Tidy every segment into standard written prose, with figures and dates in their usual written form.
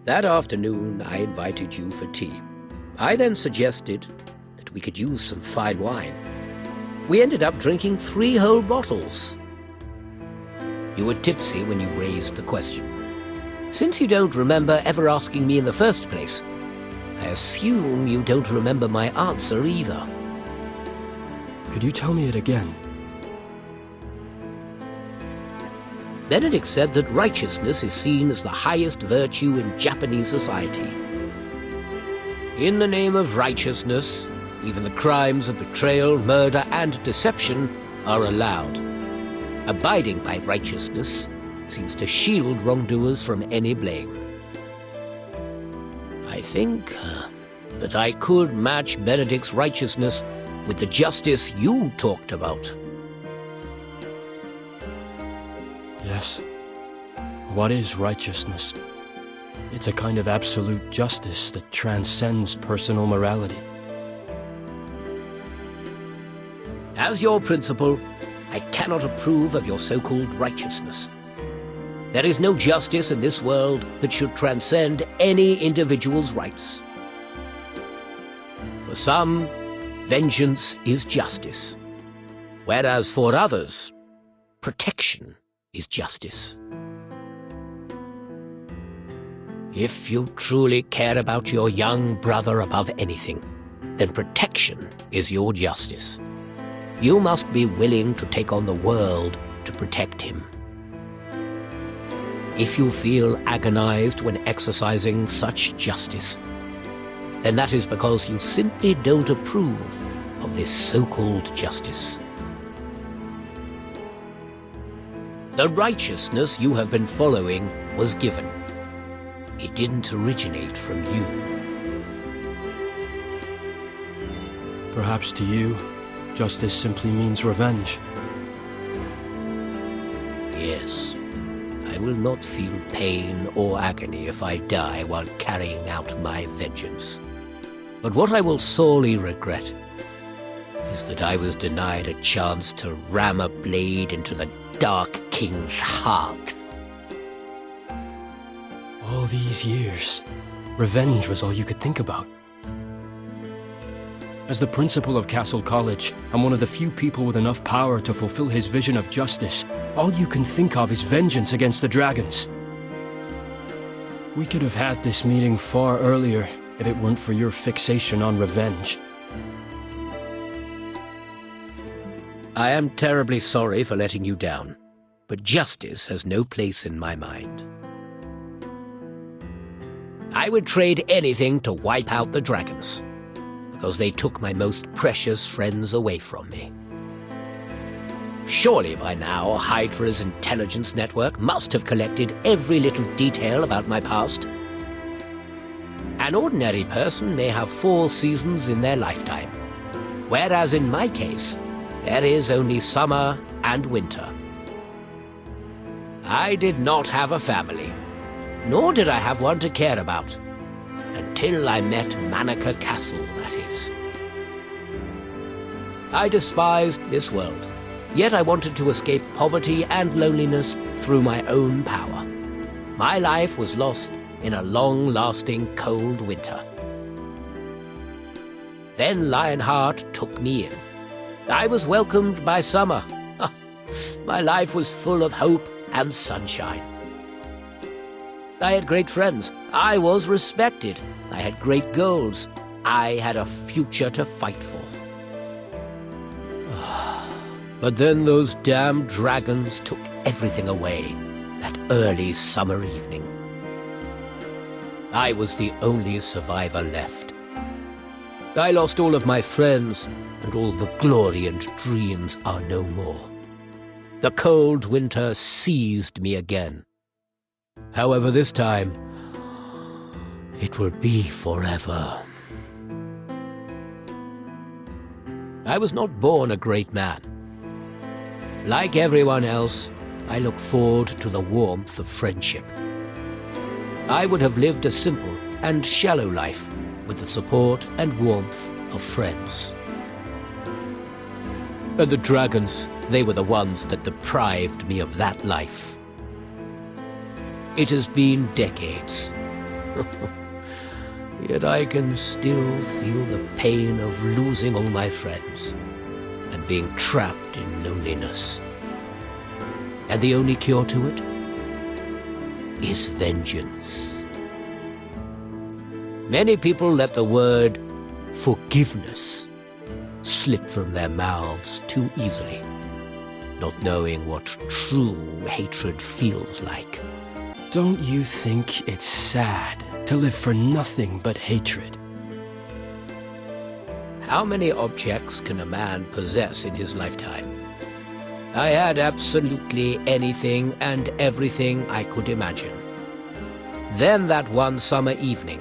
That afternoon, I invited you for tea. I then suggested that we could use some fine wine. We ended up drinking 3 whole bottles. You were tipsy when you raised the question. Since you don't remember ever asking me in the first place, I assume you don't remember my answer either. Could you tell me it again? Benedict said that righteousness is seen as the highest virtue in Japanese society. In the name of righteousness, even the crimes of betrayal, murder, and deception are allowed. Abiding by righteousness seems to shield wrongdoers from any blame. I think that I could match Benedict's righteousness with the justice you talked about. Yes. What is righteousness? It's a kind of absolute justice that transcends personal morality. As your principal, I cannot approve of your so-called righteousness. There is no justice in this world that should transcend any individual's rights. For some, vengeance is justice, whereas for others, protection is justice. If you truly care about your young brother above anything, then protection is your justice. You must be willing to take on the world to protect him. If you feel agonized when exercising such justice, then that is because you simply don't approve of this so-called justice. The righteousness you have been following was given. It didn't originate from you. Perhaps to you, justice simply means revenge. Yes. I will not feel pain or agony if I die while carrying out my vengeance. But what I will sorely regret is that I was denied a chance to ram a blade into the Dark King's heart. All these years, revenge was all you could think about. As the principal of Castle College, I'm one of the few people with enough power to fulfill his vision of justice. All you can think of is vengeance against the dragons. We could have had this meeting far earlier if it weren't for your fixation on revenge. I am terribly sorry for letting you down, but justice has no place in my mind. I would trade anything to wipe out the dragons, because they took my most precious friends away from me. Surely by now, Hydra's intelligence network must have collected every little detail about my past. An ordinary person may have 4 seasons in their lifetime, whereas in my case, there is only summer and winter. I did not have a family, nor did I have one to care about, until I met Manaka Castle, that is. I despised this world, yet I wanted to escape poverty and loneliness through my own power. My life was lost in a long-lasting cold winter. Then Lionheart took me in. I was welcomed by summer. My life was full of hope and sunshine. I had great friends. I was respected. I had great goals. I had a future to fight for. But then those damn dragons took everything away that early summer evening. I was the only survivor left. I lost all of my friends, and all the glory and dreams are no more. The cold winter seized me again. However, this time, it will be forever. I was not born a great man. Like everyone else, I look forward to the warmth of friendship. I would have lived a simple and shallow life with the support and warmth of friends. And the dragons, they were the ones that deprived me of that life. It has been decades, Yet I can still feel the pain of losing all my friends and being trapped in loneliness. And the only cure to it is vengeance. Many people let the word forgiveness slip from their mouths too easily, not knowing what true hatred feels like. Don't you think it's sad to live for nothing but hatred? How many objects can a man possess in his lifetime? I had absolutely anything and everything I could imagine. Then that one summer evening,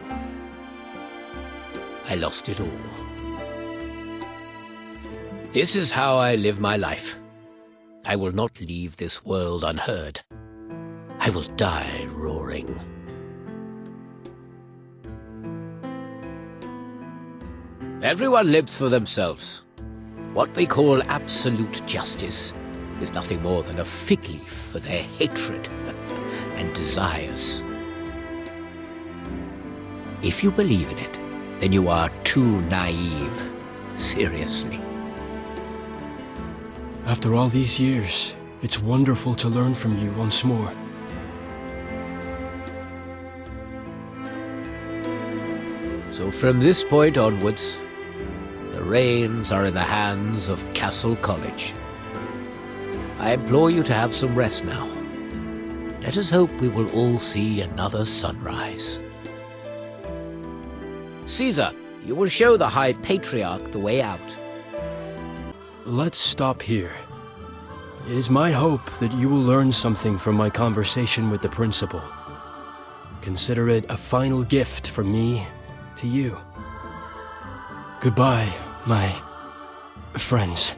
I lost it all. This is how I live my life. I will not leave this world unheard. I will die roaring. Everyone lives for themselves. What we call absolute justice is nothing more than a fig leaf for their hatred and desires. If you believe in it, then you are too naive. Seriously. After all these years, it's wonderful to learn from you once more. So from this point onwards, the reins are in the hands of Castle College. I implore you to have some rest now. Let us hope we will all see another sunrise. Caesar, you will show the High Patriarch the way out. Let's stop here. It is my hope that you will learn something from my conversation with the principal. Consider it a final gift from me to you. Goodbye, my friends.